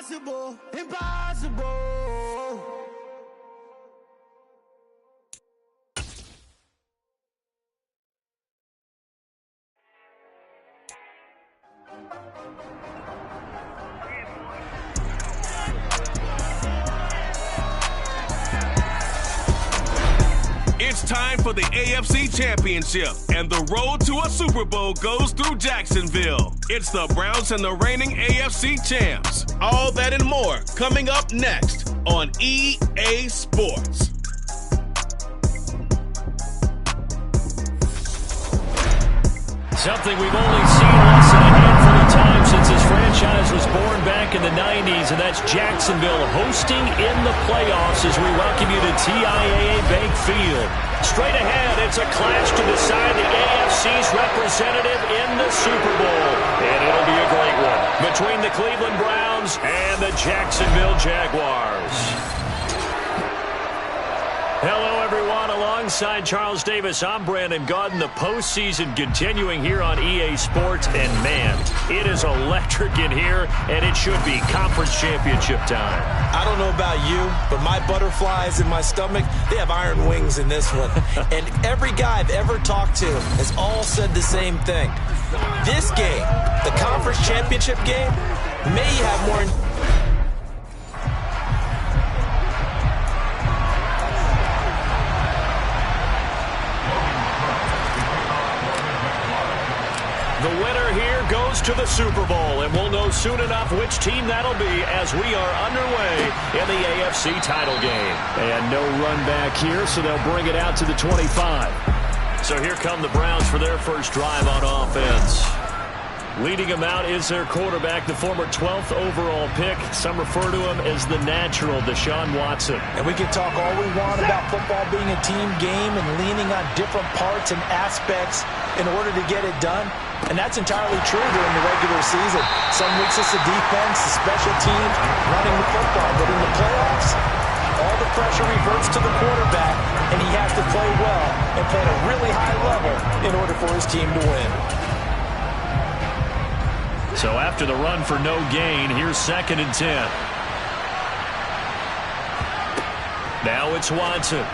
Impossible, impossible. It's time for the AFC Championship, and the road to a Super Bowl goes through Jacksonville. It's the Browns and the reigning AFC champs. All that and more coming up next on EA Sports. Something we've only seen less than a handful of times since this franchise was born back in the 90s, and that's Jacksonville hosting in the playoffs as we welcome you to TIAA Bank Field. Straight ahead, it's a clash to decide the AFC's representative in the Super Bowl. And it'll be a great one between the Cleveland Browns and the Jacksonville Jaguars. Hello, everyone. Alongside Charles Davis, I'm Brandon Gaudin. The postseason continuing here on EA Sports. And, man, it is electric in here, and it should be conference championship time. I don't know about you, but my butterflies in my stomach, they have iron wings in this one. And every guy I've ever talked to has all said the same thing. This game, the conference championship game, may have more... The winner here goes to the Super Bowl, and we'll know soon enough which team that'll be as we are underway in the AFC title game. And no run back here, so they'll bring it out to the 25. So here come the Browns for their first drive on offense. Leading them out is their quarterback, the former 12th overall pick. Some refer to him as the natural, Deshaun Watson. And we can talk all we want about football being a team game and leaning on different parts and aspects in order to get it done. And that's entirely true during the regular season. Some weeks it's the defense, the special teams, running the football. But in the playoffs, all the pressure reverts to the quarterback, and he has to play well and play at a really high level in order for his team to win. So after the run for no gain, here's 2nd and 10. Now it's Watson.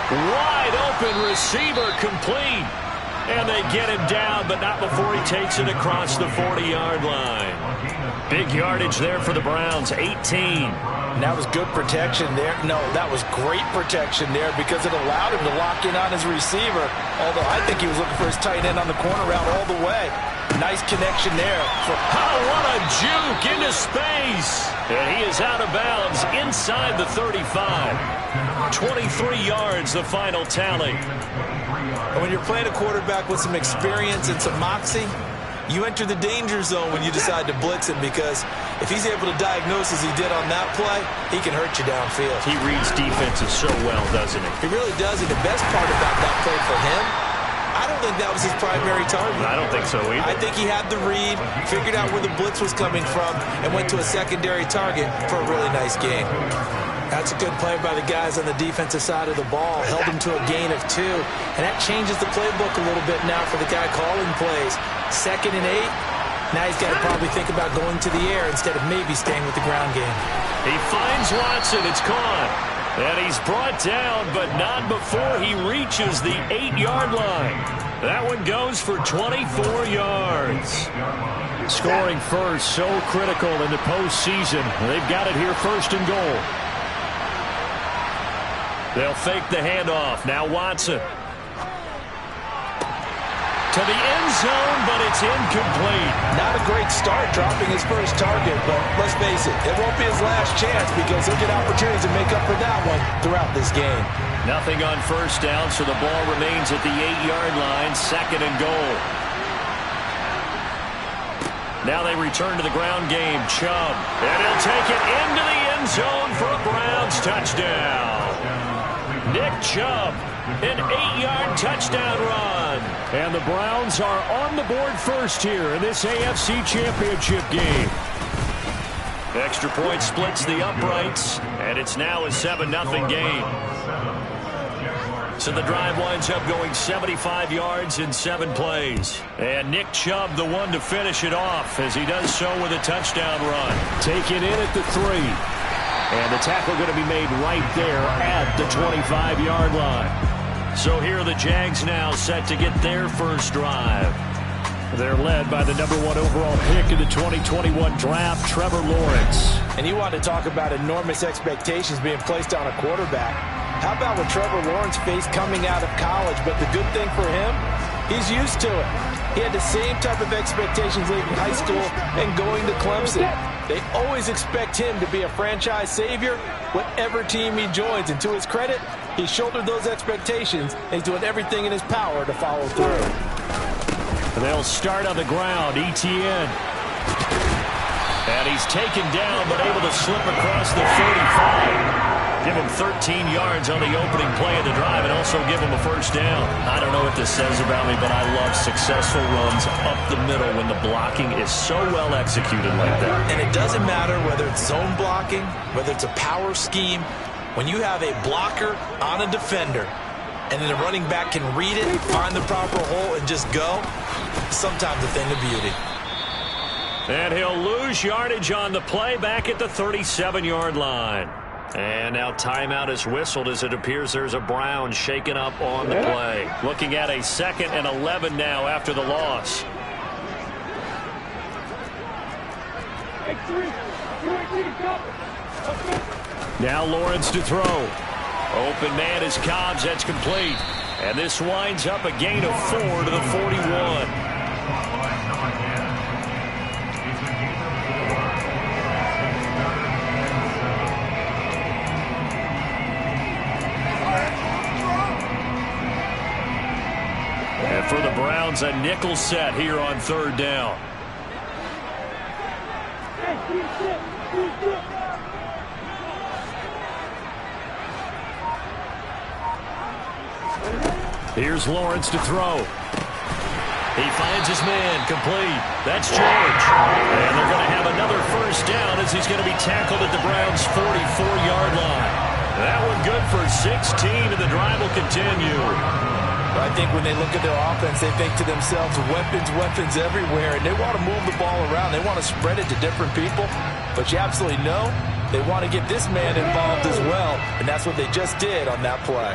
Wide open receiver, complete. And they get him down, but not before he takes it across the 40-yard line. Big yardage there for the Browns, 18. And that was good protection there. No, that was great protection there because it allowed him to lock in on his receiver. Although I think he was looking for his tight end on the corner route all the way. Nice connection there. Oh, what a juke into space. And he is out of bounds inside the 35. 23 yards, the final tally. And when you're playing a quarterback with some experience and some moxie, you enter the danger zone when you decide to blitz him because if he's able to diagnose as he did on that play, he can hurt you downfield. He reads defenses so well, doesn't he? He really does. And the best part about that play for him, I don't think that was his primary target. I don't think so either. I think he had the read, figured out where the blitz was coming from, and went to a secondary target for a really nice game. That's a good play by the guys on the defensive side of the ball. Held him to a gain of 2. And that changes the playbook a little bit now for the guy calling plays. 2nd and 8. Now he's got to probably think about going to the air instead of maybe staying with the ground game. He finds Watson. It's caught. And he's brought down, but not before he reaches the 8-yard line. That one goes for 24 yards. Scoring first, so critical in the postseason. They've got it here 1st and goal. They'll fake the handoff. Now Watson. To the end zone, but it's incomplete. Not a great start dropping his first target, but let's face it, it won't be his last chance because he'll get opportunities to make up for that one throughout this game. Nothing on first down, so the ball remains at the 8-yard line, 2nd and goal. Now they return to the ground game. Chubb. And he'll take it into the end zone for a Browns touchdown. Nick Chubb, an 8-yard touchdown run. And the Browns are on the board first here in this AFC Championship game. Extra point splits the uprights, and it's now a 7-0 game. So the drive winds up going 75 yards in 7 plays. And Nick Chubb, the one to finish it off, as he does so with a touchdown run. Taken in at the 3. And the tackle going to be made right there at the 25-yard line. So here are the Jags now set to get their first drive. They're led by the number 1 overall pick in the 2021 draft, Trevor Lawrence. And you want to talk about enormous expectations being placed on a quarterback. How about what Trevor Lawrence faced coming out of college? But the good thing for him, he's used to it. He had the same type of expectations leaving high school and going to Clemson. They always expect him to be a franchise savior, whatever team he joins. And to his credit, he shouldered those expectations, and he's doing everything in his power to follow through. They'll start on the ground. Etienne. And he's taken down, but able to slip across the 45. Give him 13 yards on the opening play of the drive and also give him a first down. I don't know what this says about me, but I love successful runs up the middle when the blocking is so well executed like that. And it doesn't matter whether it's zone blocking, whether it's a power scheme. When you have a blocker on a defender, and then the running back can read it, find the proper hole, and just go, sometimes a thing of beauty. And he'll lose yardage on the play back at the 37-yard line. And now timeout is whistled as it appears there's a Brown shaken up on the play. Looking at a 2nd and 11 now after the loss. Now Lawrence to throw. Open man is Cobbs. That's complete. And this winds up a gain of 4 to the 41. And for the Browns, a nickel set here on 3rd down. Here's Lawrence to throw. He finds his man, complete. That's George. And they're going to have another first down as he's going to be tackled at the Browns' 44-yard line. That one good for 16, and the drive will continue. I think when they look at their offense, they think to themselves, weapons, weapons everywhere, and they want to move the ball around. They want to spread it to different people, but you absolutely know they want to get this man involved as well, and that's what they just did on that play.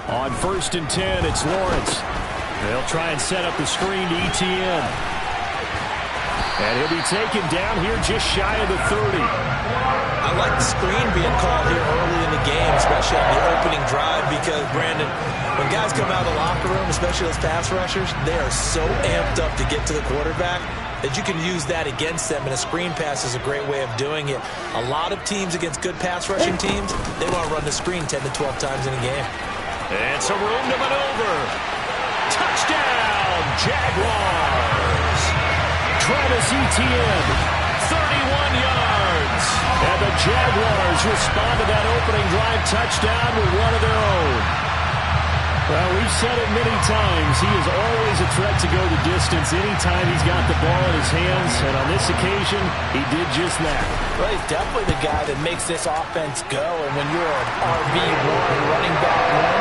On 1st and 10, it's Lawrence. They'll try and set up the screen to Etienne. And he'll be taken down here just shy of the 30. I like the screen being called here early in the game, especially on the opening drive, because, Brandon, when guys come out of the locker room, especially those pass rushers, they are so amped up to get to the quarterback that you can use that against them, and a screen pass is a great way of doing it. A lot of teams against good pass rushing teams, they want to run the screen 10 to 12 times in a game. And some room to maneuver. Touchdown, Jaguars. Travis Etienne, 31 yards. And the Jaguars respond to that opening drive touchdown with one of their own. Well, we've said it many times. He is always a threat to go the distance anytime he's got the ball in his hands. And on this occasion, he did just that. Well, he's definitely the guy that makes this offense go. And when you're an RB1 running back one,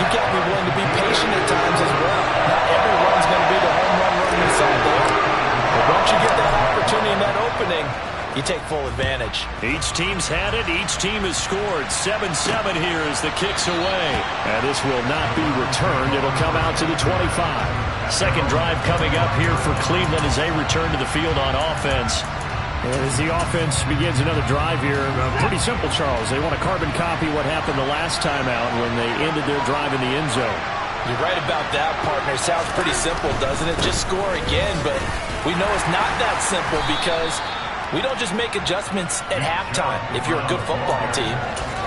you've got to be willing to be patient at times as well. Not every run's going to be the home run you saw there. But once you get that opportunity in that opening, you take full advantage. Each team's had it. Each team has scored. 7-7 here as the kick's away. And this will not be returned. It'll come out to the 25. Second drive coming up here for Cleveland as they return to the field on offense. And as the offense begins another drive here, pretty simple, Charles. They want to carbon copy what happened the last time out when they ended their drive in the end zone. You're right about that, partner. Sounds pretty simple, doesn't it? Just score again, but we know it's not that simple because we don't just make adjustments at halftime. If you're a good football team,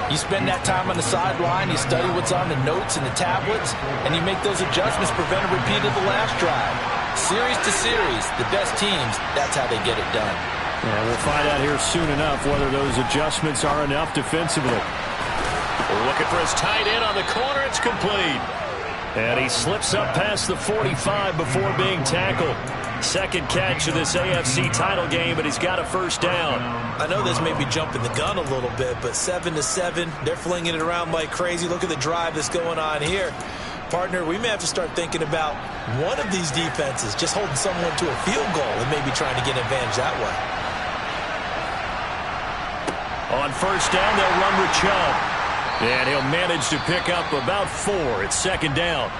you spend that time on the sideline, you study what's on the notes and the tablets, and you make those adjustments, prevent a repeat of the last drive. Series to series, the best teams, that's how they get it done. And we'll find out here soon enough whether those adjustments are enough defensively. Looking for his tight end on the corner. It's complete. And he slips up past the 45 before being tackled. Second catch of this AFC title game, and he's got a first down. I know this may be jumping the gun a little bit, but 7-7, they're flinging it around like crazy. Look at the drive that's going on here. Partner, we may have to start thinking about one of these defenses just holding someone to a field goal and maybe trying to get an advantage that way. On first down, they'll run with Chubb. And he'll manage to pick up about 4. It's second down.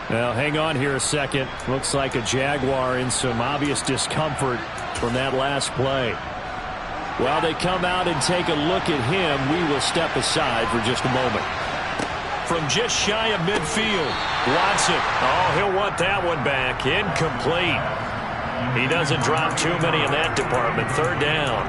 Now, hang on here a second. Looks like a Jaguar in some obvious discomfort from that last play. While they come out and take a look at him, we will step aside for just a moment. From just shy of midfield, Watson. Oh, he'll want that one back. Incomplete. He doesn't drop too many in that department. Third down.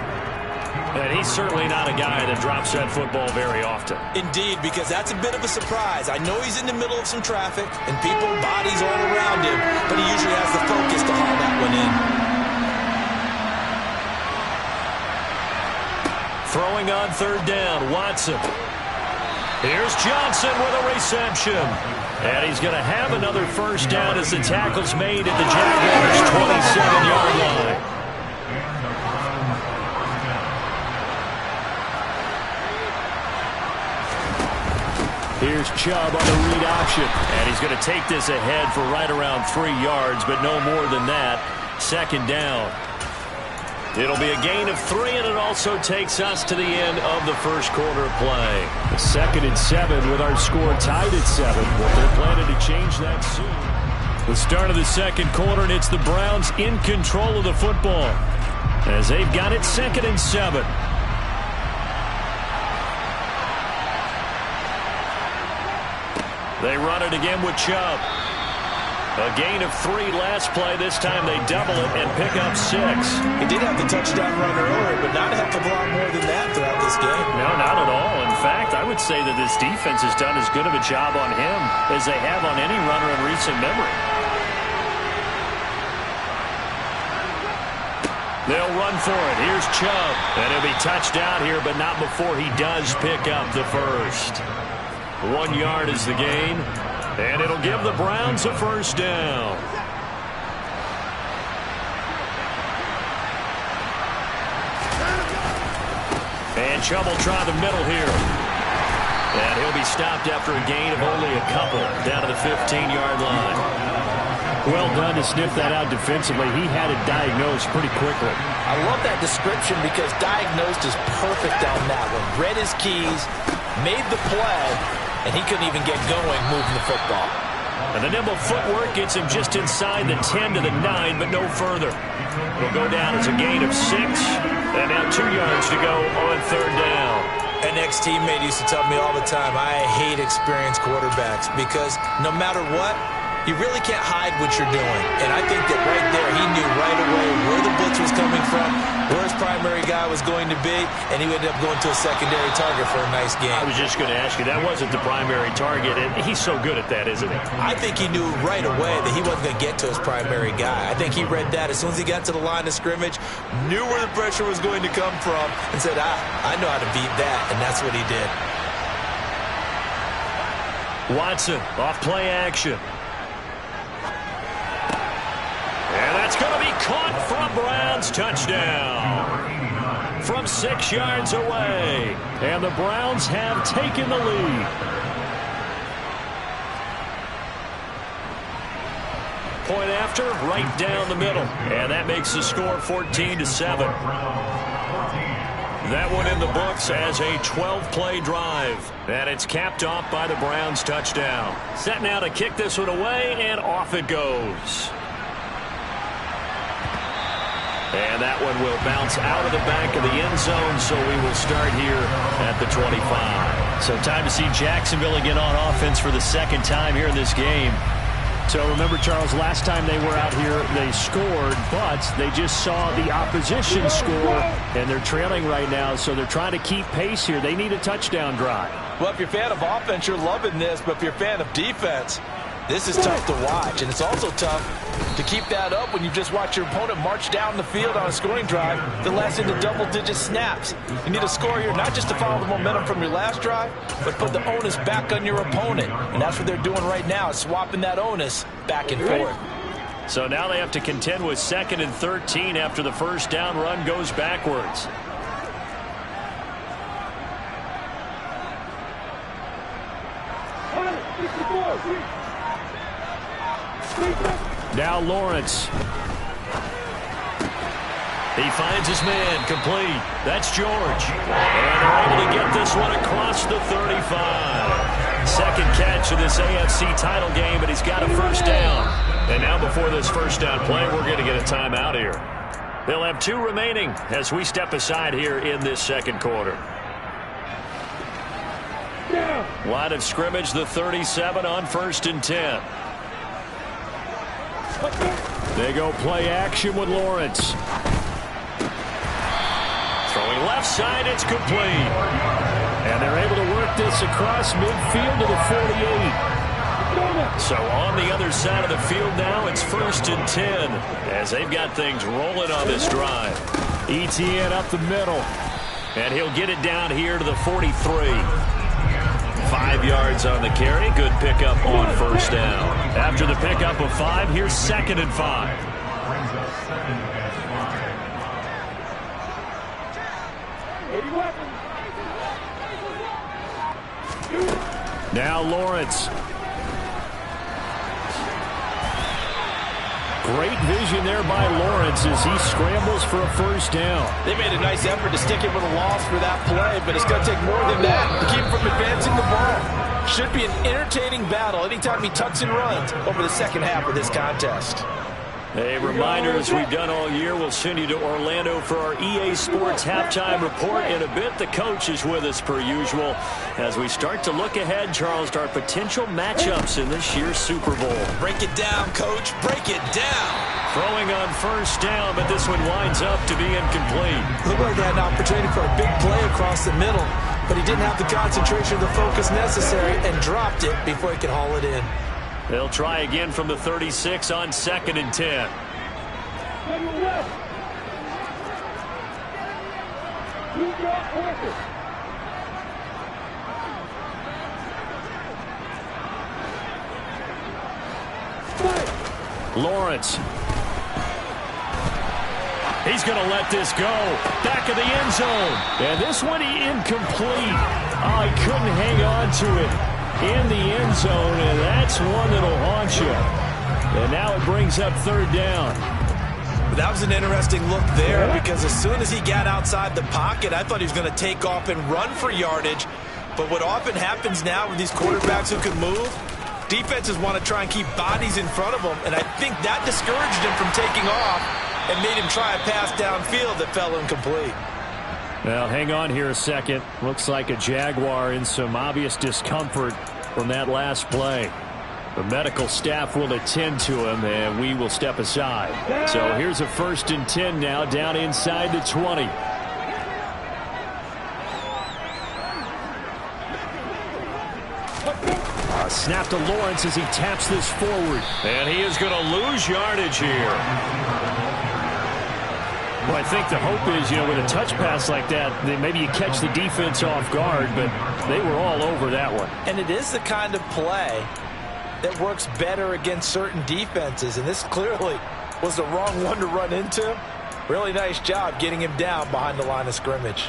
And he's certainly not a guy that drops that football very often. Indeed, because that's a bit of a surprise. I know he's in the middle of some traffic and people, bodies all around him, but he usually has the focus to haul that one in. Throwing on third down, Watson. Here's Johnson with a reception. And he's going to have another first down as the tackle's made at the Jaguars' 27-yard line. Here's Chubb on the read option. And he's going to take this ahead for right around 3 yards, but no more than that. Second down. It'll be a gain of 3, and it also takes us to the end of the first quarter of play. 2nd and 7 with our score tied at 7, but they're planning to change that soon. The start of the second quarter, and it's the Browns in control of the football as they've got it 2nd and 7. They run it again with Chubb. A gain of 3 last play. This time they double it and pick up 6. He did have the touchdown run earlier, but not a heck of a lot more than that throughout this game. No, not at all. In fact, I would say that this defense has done as good of a job on him as they have on any runner in recent memory. They'll run for it. Here's Chubb. And he'll be touched out here, but not before he does pick up the first. 1 yard is the gain, and it'll give the Browns a first down. And Chubb will try the middle here. And he'll be stopped after a gain of only a couple down to the 15-yard line. Well done to sniff that out defensively. He had it diagnosed pretty quickly. I love that description because diagnosed is perfect on that one. Read his keys, made the play, and he couldn't even get going moving the football. And the nimble footwork gets him just inside the 10 to the 9, but no further. It'll go down as a gain of 6, and now 2 yards to go on third down. An ex-teammate used to tell me all the time, I hate experienced quarterbacks because no matter what, you really can't hide what you're doing. And I think that right there, he knew right away where the blitz was coming from, where his primary guy was going to be, and he ended up going to a secondary target for a nice game. I was just going to ask you, that wasn't the primary target, and he's so good at that, isn't he? I think he knew right away that he wasn't going to get to his primary guy. I think he read that as soon as he got to the line of scrimmage, knew where the pressure was going to come from, and said, I know how to beat that, and that's what he did. Watson, off play action. And that's going to be caught from Browns. Touchdown. From 6 yards away. And the Browns have taken the lead. Point after, right down the middle. And that makes the score 14-7. That one in the books as a 12-play drive. And it's capped off by the Browns touchdown. Set now to kick this one away, and off it goes. And that one will bounce out of the back of the end zone, so we will start here at the 25. So time to see Jacksonville again on offense for the second time here in this game. So remember, Charles, last time they were out here, they scored, but they just saw the opposition score, and they're trailing right now, so they're trying to keep pace here. They need a touchdown drive. Well, if you're a fan of offense, you're loving this, but if you're a fan of defense, this is tough to watch, and it's also tough to To keep that up when you just watch your opponent march down the field on a scoring drive that lasts into double-digit snaps. You need a score here not just to follow the momentum from your last drive, but put the onus back on your opponent. And that's what they're doing right now, swapping that onus back and forth. So now they have to contend with 2nd and 13 after the first down run goes backwards. Now Lawrence. He finds his man, complete. That's George. And they're able to get this one across the 35. Second catch of this AFC title game, and he's got a first down. And now before this first down play, we're going to get a timeout here. They'll have 2 remaining as we step aside here in this second quarter. Line of scrimmage, the 37 on 1st and 10. They go play action with Lawrence. Throwing left side, it's complete. And they're able to work this across midfield to the 48. So on the other side of the field now, it's 1st and 10 as they've got things rolling on this drive. ETN up the middle. And he'll get it down here to the 43. 5 yards on the carry. Good pickup on first down. After the pickup of 5, here's 2nd and 5. Now Lawrence. Great vision there by Lawrence as he scrambles for a first down. They made a nice effort to stick him with a loss for that play, but it's going to take more than that to keep him from advancing the ball. Should be an entertaining battle anytime he tucks and runs over the second half of this contest. A reminder, as we've done all year, we'll send you to Orlando for our EA Sports halftime report. In a bit, the coach is with us per usual as we start to look ahead, Charles, to our potential matchups in this year's Super Bowl. Break it down, Coach. Break it down. Throwing on first down, but this one winds up to be incomplete. Looked like he had an opportunity for a big play across the middle, but he didn't have the concentration or the focus necessary and dropped it before he could haul it in. They'll try again from the 36 on 2nd and 10. Lawrence. He's going to let this go. Back of the end zone. And this one incomplete. Oh, he couldn't hang on to it in the end zone, and that's one that'll haunt you. And now it brings up 3rd down. That was an interesting look there because as soon as he got outside the pocket, I thought he was going to take off and run for yardage. But what often happens now with these quarterbacks who can move, defenses want to try and keep bodies in front of them, and I think that discouraged him from taking off and made him try a pass downfield that fell incomplete. Well, hang on here a second. Looks like a Jaguar in some obvious discomfort from that last play. The medical staff will attend to him, and we will step aside. So here's a 1st and 10 now, down inside the 20. Snap to Lawrence as he taps this forward. And he is going to lose yardage here. Well, I think the hope is, with a touch pass like that, then maybe you catch the defense off guard, but they were all over that one. And it is the kind of play that works better against certain defenses, and this clearly was the wrong one to run into. Really nice job getting him down behind the line of scrimmage.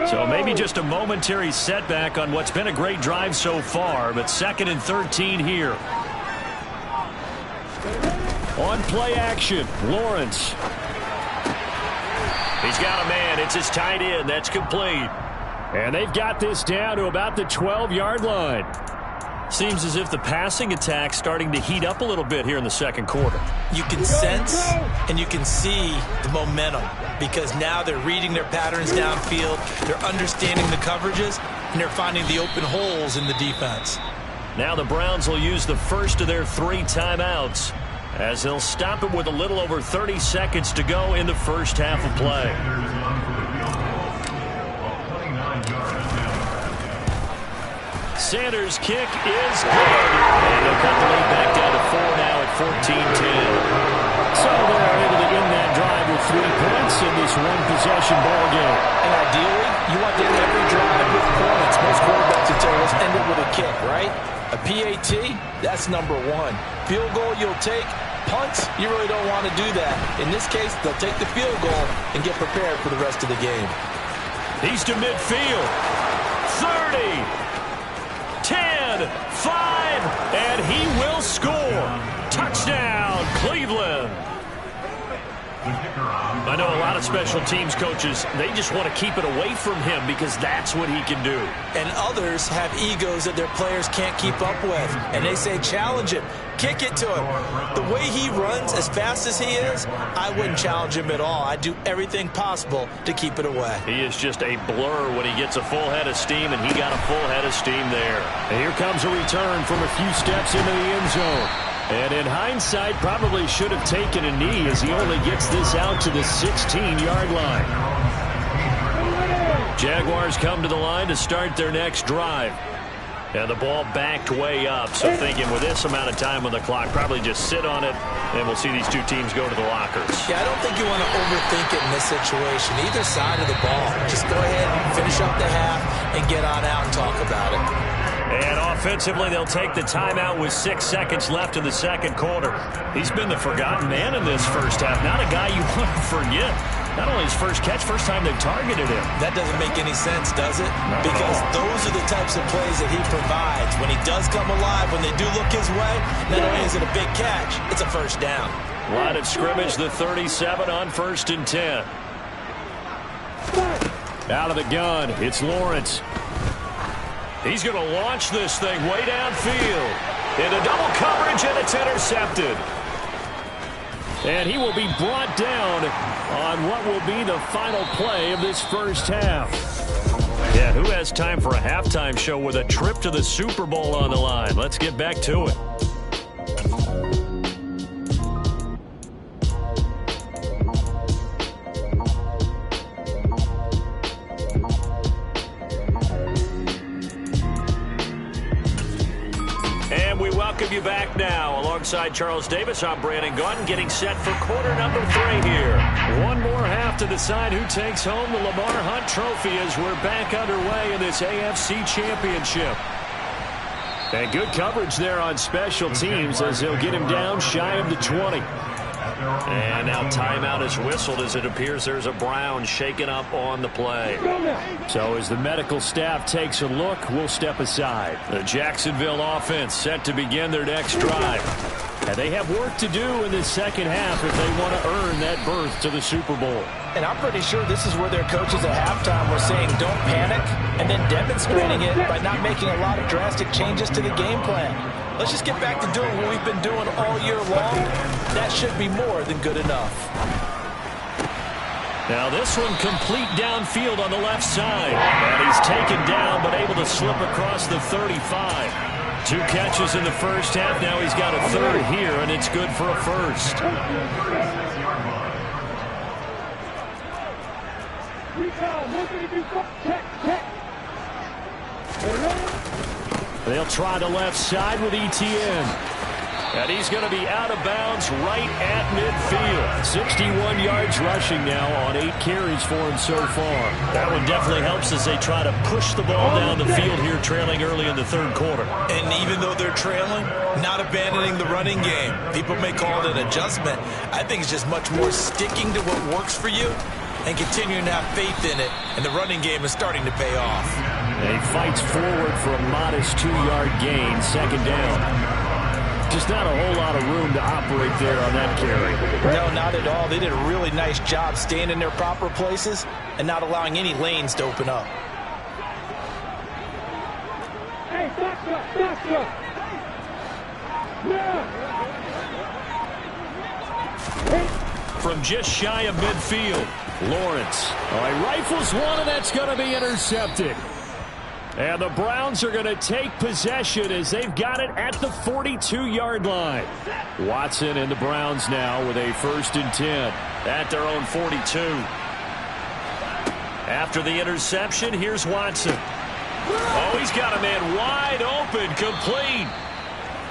So maybe just a momentary setback on what's been a great drive so far, but 2nd and 13 here. On play action, Lawrence. He's got a man. It's his tight end. That's complete. And they've got this down to about the 12-yard line. Seems as if the passing attack's starting to heat up a little bit here in the second quarter. You can sense and you can see the momentum because now they're reading their patterns downfield, they're understanding the coverages, and they're finding the open holes in the defense. Now the Browns will use the first of their 3 timeouts as they'll stop it with a little over 30 seconds to go in the first half of play. Sanders' kick is good. And they'll cut the lead back down to 4 now at 14-10. So they're able to end that drive with 3 points in this one-possession ball game. And ideally, you want to end every drive with points. Most quarterbacks would tell you, let's end it with a kick, right? A PAT, that's number 1. Field goal you'll take. Punts, you really don't want to do that. In this case, they'll take the field goal and get prepared for the rest of the game. He's to midfield. 30, 10, 5, and he will score. Touchdown, Cleveland. I know a lot of special teams coaches, they just want to keep it away from him because that's what he can do. And others have egos that their players can't keep up with. And they say, challenge him. Kick it to him. The way he runs, as fast as he is, I wouldn't challenge him at all. I'd do everything possible to keep it away. He is just a blur when he gets a full head of steam, and he got a full head of steam there. And here comes a return from a few steps into the end zone. And in hindsight, probably should have taken a knee as he only gets this out to the 16-yard line. Jaguars come to the line to start their next drive. And the ball backed way up, so thinking with this amount of time on the clock, probably just sit on it, and we'll see these two teams go to the lockers. Yeah, I don't think you want to overthink it in this situation. Either side of the ball. Just go ahead and finish up the half and get on out and talk about it. And offensively, they'll take the timeout with 6 seconds left in the second quarter. He's been the forgotten man in this first half. Not a guy you want to forget. Not only his first catch, first time they've targeted him. That doesn't make any sense, does it? Because those are the types of plays that he provides. When he does come alive, when they do look his way, not only is it a big catch, it's a first down. Line of scrimmage, the 37 on 1st and 10. Out of the gun, it's Lawrence. He's going to launch this thing way downfield. Into double coverage, and it's intercepted. And he will be brought down on what will be the final play of this first half. Yeah, who has time for a halftime show with a trip to the Super Bowl on the line? Let's get back to it. Welcome you back now. Alongside Charles Davis, I'm Brandon Gunn, getting set for quarter number 3 here. One more half to decide who takes home the Lamar Hunt Trophy as we're back underway in this AFC Championship. And good coverage there on special teams as they'll get him down shy of the 20. And now timeout is whistled as it appears there's a Brown shaken up on the play. So as the medical staff takes a look, we'll step aside. The Jacksonville offense set to begin their next drive. And they have work to do in this second half if they want to earn that berth to the Super Bowl. And I'm pretty sure this is where their coaches at halftime were saying don't panic, and then demonstrating it by not making a lot of drastic changes to the game plan. Let's just get back to doing what we've been doing all year long. That should be more than good enough. Now this one complete downfield on the left side. And he's taken down but able to slip across the 35. 2 catches in the first half. Now he's got a third here, and it's good for a first. They'll try the left side with Etienne. And he's going to be out of bounds right at midfield. 61 yards rushing now on 8 carries for him so far. That one definitely helps as they try to push the ball down the field here, trailing early in the third quarter. And even though they're trailing, not abandoning the running game. People may call it an adjustment. I think it's just much more sticking to what works for you and continuing to have faith in it. And the running game is starting to pay off. And he fights forward for a modest 2-yard gain, second down. Just not a whole lot of room to operate there on that carry. No, not at all. They did a really nice job staying in their proper places and not allowing any lanes to open up. Hey, doctor! From just shy of midfield, Lawrence. He rifles one, and that's going to be intercepted. And the Browns are going to take possession as they've got it at the 42-yard line. Watson and the Browns now with a 1st and 10 at their own 42. After the interception, here's Watson. Oh, he's got a man wide open, complete.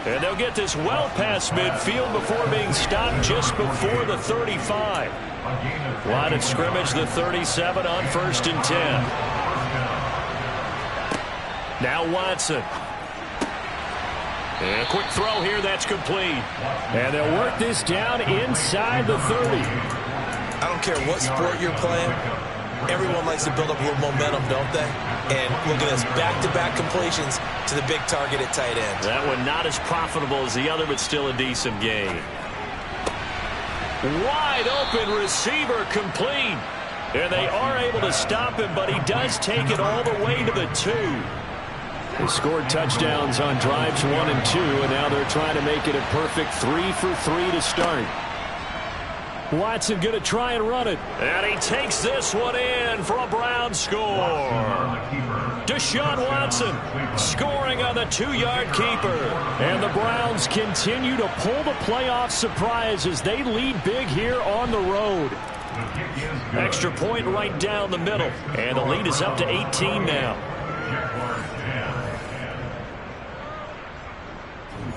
And they'll get this well past midfield before being stopped just before the 35. Line of scrimmage, the 37 on 1st and 10. Now Watson. And a quick throw here, that's complete. And they'll work this down inside the 30. I don't care what sport you're playing. Everyone likes to build up a little momentum, don't they? And look at this, back-to-back completions to the big target at tight end. That one not as profitable as the other, but still a decent gain. Wide open receiver, complete. And they are able to stop him, but he does take it all the way to the 2. They scored touchdowns on drives 1 and 2, and now they're trying to make it a perfect 3 for 3 to start. Watson going to try and run it. And he takes this one in for a Brown score. Deshaun Watson scoring on the 2-yard keeper. And the Browns continue to pull the playoff surprise as they lead big here on the road. Extra point right down the middle. And the lead is up to 18 now.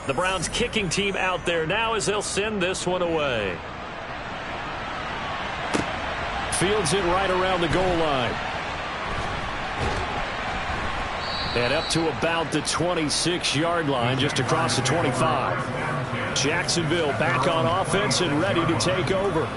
The Browns kicking team out there now as they'll send this one away. Fields it right around the goal line. And up to about the 26-yard line, just across the 25. Jacksonville back on offense and ready to take over.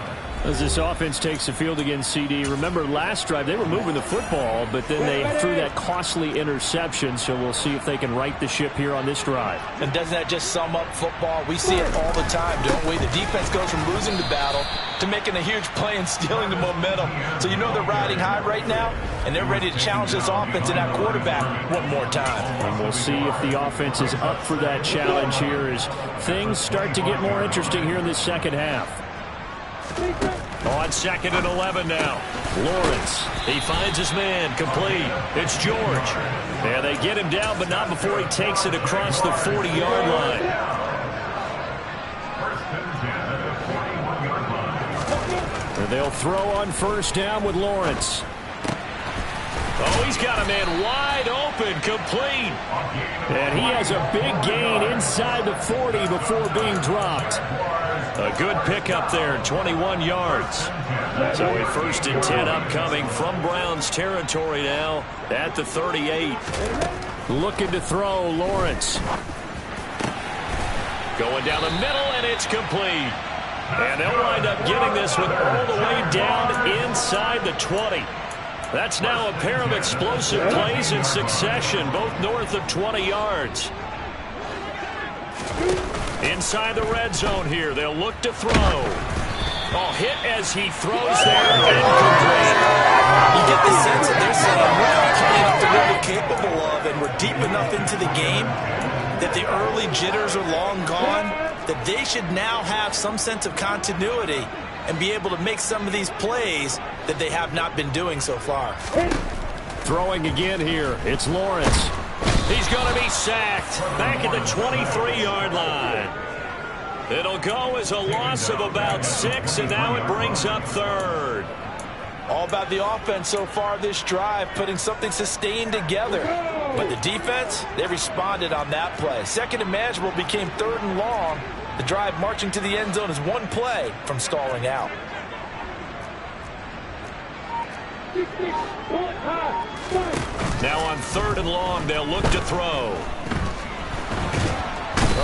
As this offense takes the field against CD, remember last drive they were moving the football, but then they threw that costly interception, so we'll see if they can right the ship here on this drive. And doesn't that just sum up football? We see it all the time, don't we? The defense goes from losing the battle to making a huge play and stealing the momentum. So you know they're riding high right now, and they're ready to challenge this offense and that quarterback one more time. And we'll see if the offense is up for that challenge here as things start to get more interesting here in this second half. On 2nd and 11 now. Lawrence. He finds his man. Complete. It's George. And they get him down, but not before he takes it across the 40-yard line. And they'll throw on 1st down with Lawrence. Oh, he's got a man wide open. Complete. And he has a big gain inside the 40 before being dropped. A good pickup there, 21 yards. So a 1st and 10 upcoming from Browns territory now at the 38. Looking to throw, Lawrence. Going down the middle, and it's complete. And they'll wind up getting this one all the way down inside the 20. That's now a pair of explosive plays in succession, both north of 20 yards. Inside the red zone here, they'll look to throw. Oh, hit as he throws there. Incomplete. You get the sense that they're saying we're not playing up to what we're capable of, and we're deep enough into the game that the early jitters are long gone, that they should now have some sense of continuity and be able to make some of these plays that they have not been doing so far. Throwing again here, it's Lawrence. He's going to be sacked back at the 23-yard line. It'll go as a loss of about 6, and now it brings up 3rd. All about the offense so far this drive, putting something sustained together. But the defense, they responded on that play. 2nd and manageable became 3rd and long. The drive marching to the end zone is one play from stalling out. Now on 3rd and long, they'll look to throw.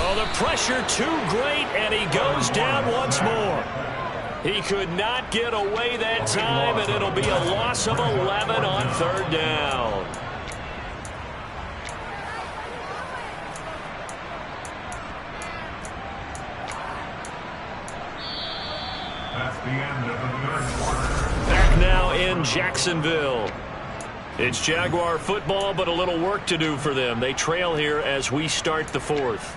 Oh, the pressure too great, and he goes down once more. He could not get away that time, and it'll be a loss of 11 on 3rd down. That's the end of the 3rd quarter. Back now in Jacksonville. It's Jaguar football, but a little work to do for them. They trail here as we start the 4th.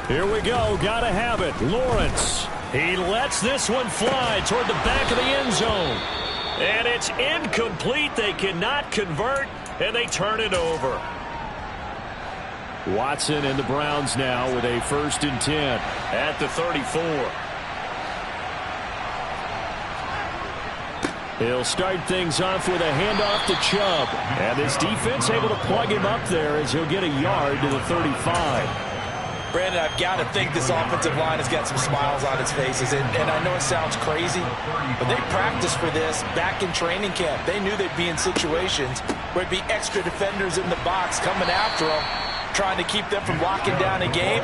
Here we go. Gotta have it. Lawrence. He lets this one fly toward the back of the end zone. And it's incomplete. They cannot convert, and they turn it over. Watson and the Browns now with a 1st and 10 at the 34. He'll start things off with a handoff to Chubb. And this defense able to plug him up there as he'll get a yard to the 35. Brandon, I've got to think this offensive line has got some smiles on its faces. And I know it sounds crazy, but they practiced for this back in training camp. They knew they'd be in situations where there'd be extra defenders in the box coming after them, trying to keep them from locking down a game.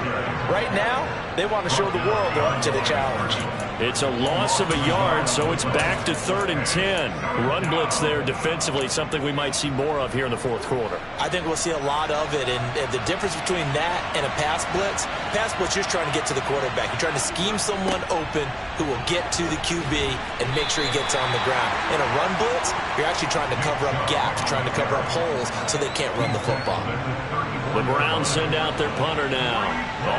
Right now, they want to show the world they're up to the challenge. It's a loss of a yard, so it's back to 3rd and 10. Run blitz there defensively, something we might see more of here in the 4th quarter. I think we'll see a lot of it, and the difference between that and a pass blitz, you're just trying to get to the quarterback. You're trying to scheme someone open who will get to the QB and make sure he gets on the ground. In a run blitz, you're actually trying to cover up gaps, trying to cover up holes so they can't run the football. The Browns send out their punter now.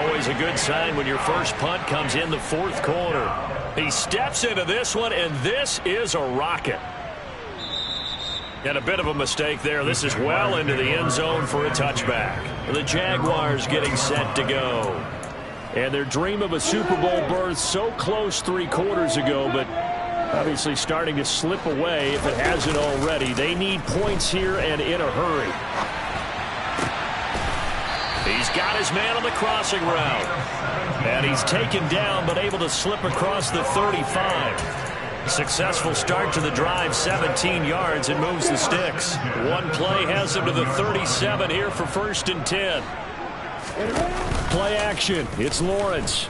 Always a good sign when your first punt comes in the 4th quarter. He steps into this one, and this is a rocket. And a bit of a mistake there. This is well into the end zone for a touchback. The Jaguars getting set to go. And their dream of a Super Bowl berth so close 3 quarters ago, but obviously starting to slip away if it hasn't already. They need points here and in a hurry. He's got his man on the crossing route. And he's taken down but able to slip across the 35. Successful start to the drive, 17 yards, and moves the sticks. One play has him to the 37 here for 1st and 10. Play action. It's Lawrence.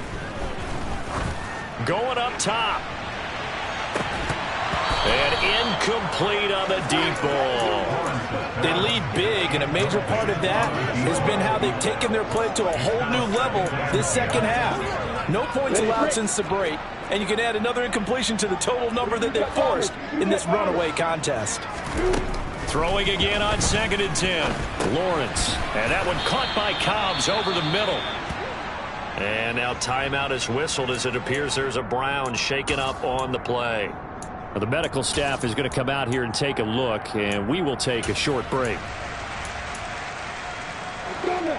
Going up top. And incomplete on the deep ball. They lead big, and a major part of that has been how they've taken their play to a whole new level this second half. No points allowed since the break, and you can add another incompletion to the total number that they forced in this runaway contest. Throwing again on 2nd and 10. Lawrence, and that one caught by Cobbs over the middle. And now timeout is whistled as it appears there's a Brown shaken up on the play. Well, the medical staff is going to come out here and take a look, and we will take a short break.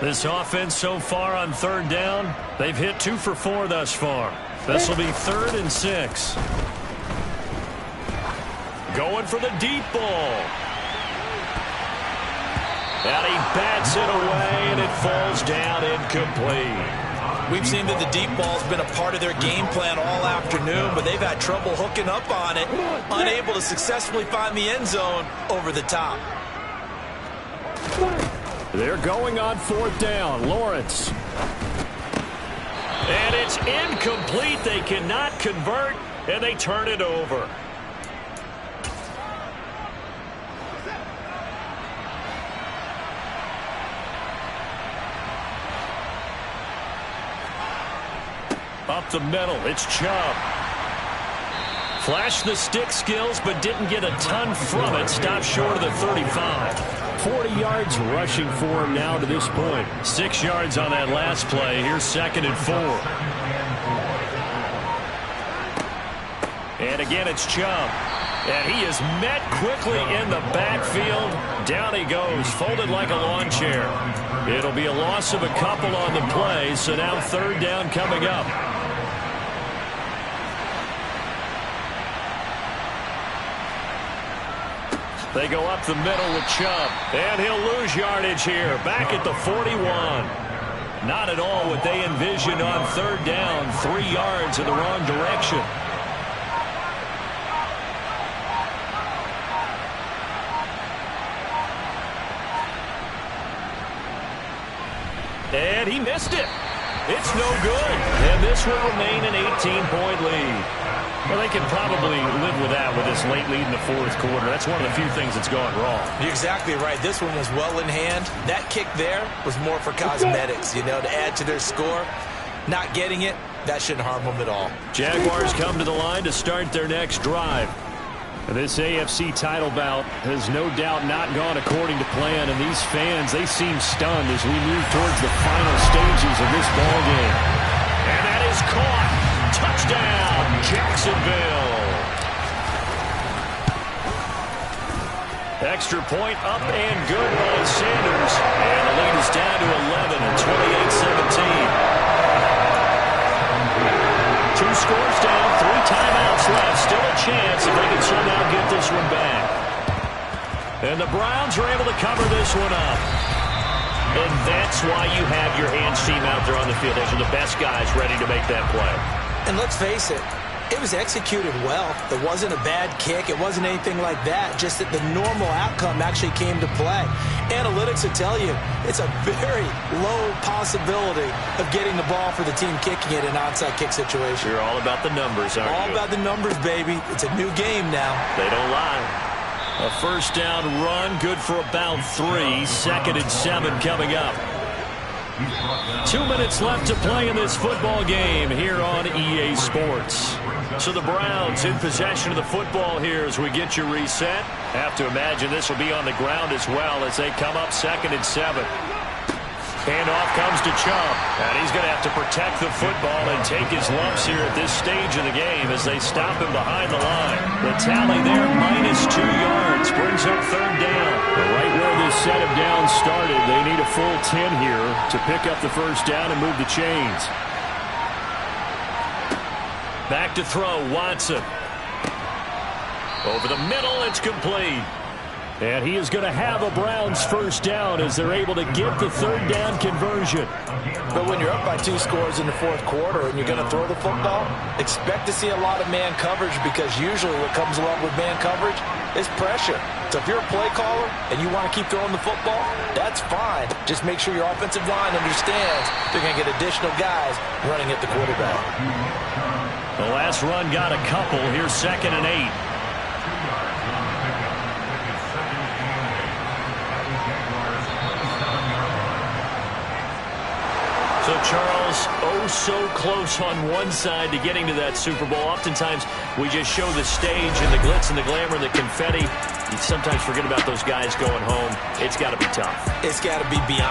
This offense so far on 3rd down, they've hit 2 for 4 thus far. This will be 3rd and 6. Going for the deep ball. And he bats it away, and it falls down incomplete. We've seen that the deep ball's been a part of their game plan all afternoon, but they've had trouble hooking up on it, unable to successfully find the end zone over the top. They're going on 4th down. Lawrence. And it's incomplete. They cannot convert, and they turn it over. Up the middle, it's Chubb. Flashed the stick skills, but didn't get a ton from it. Stopped short of the 35. 40 yards rushing for him now to this point. 6 yards on that last play. Here's 2nd and 4. And again, it's Chubb. And he is met quickly in the backfield. Down he goes, folded like a lawn chair. It'll be a loss of a couple on the play, so now 3rd down coming up. They go up the middle with Chubb, and he'll lose yardage here, back at the 41. Not at all what they envisioned on 3rd down, 3 yards in the wrong direction. And he missed it. It's no good. And this will remain an 18-point lead. Well, they can probably live with that with this late lead in the 4th quarter. That's one of the few things that's gone wrong. You're exactly right. This one was well in hand. That kick there was more for cosmetics, to add to their score. Not getting it, that shouldn't harm them at all. Jaguars come to the line to start their next drive. This AFC title bout has no doubt not gone according to plan, and these fans, they seem stunned as we move towards the final stages of this ballgame. And that is caught. Touchdown, Jacksonville. Extra point up and good by Sanders. And the lead is down to 11 at 28-17. 2 scores down, 3 timeouts left. Still a chance if they can somehow get this one back. And the Browns are able to cover this one up. And that's why you have your hands team out there on the field. Those are the best guys ready to make that play. And let's face it, it was executed well. It wasn't a bad kick. It wasn't anything like that. Just that the normal outcome actually came to play. Analytics will tell you it's a very low possibility of getting the ball for the team kicking it in an onside kick situation. You're all about the numbers, aren't you? All about the numbers, baby. It's a new game now. They don't lie. A first down run, good for about 3. 2nd and 7 coming up. 2 minutes left to play in this football game here on EA Sports. So the Browns in possession of the football here as we get you reset. Have to imagine this will be on the ground as well as they come up 2nd and 7. Handoff comes to Chubb, and he's going to have to protect the football and take his lumps here at this stage of the game as they stop him behind the line. The tally there, -2 yards, brings up 3rd down. Right where this set of downs started, they need a full 10 here to pick up the first down and move the chains. Back to throw, Watson. Over the middle, it's complete. And he is going to have a Browns first down as they're able to get the 3rd down conversion. But when you're up by 2 scores in the 4th quarter and you're going to throw the football, expect to see a lot of man coverage because usually what comes along with man coverage is pressure. So if you're a play caller and you want to keep throwing the football, that's fine. Just make sure your offensive line understands they're going to get additional guys running at the quarterback. The last run got a couple. Here's 2nd and 8. So, Charles, oh so close on one side to getting to that Super Bowl. Oftentimes, we just show the stage and the glitz and the glamour and the confetti. You sometimes forget about those guys going home. It's got to be tough. It's got to be beyond.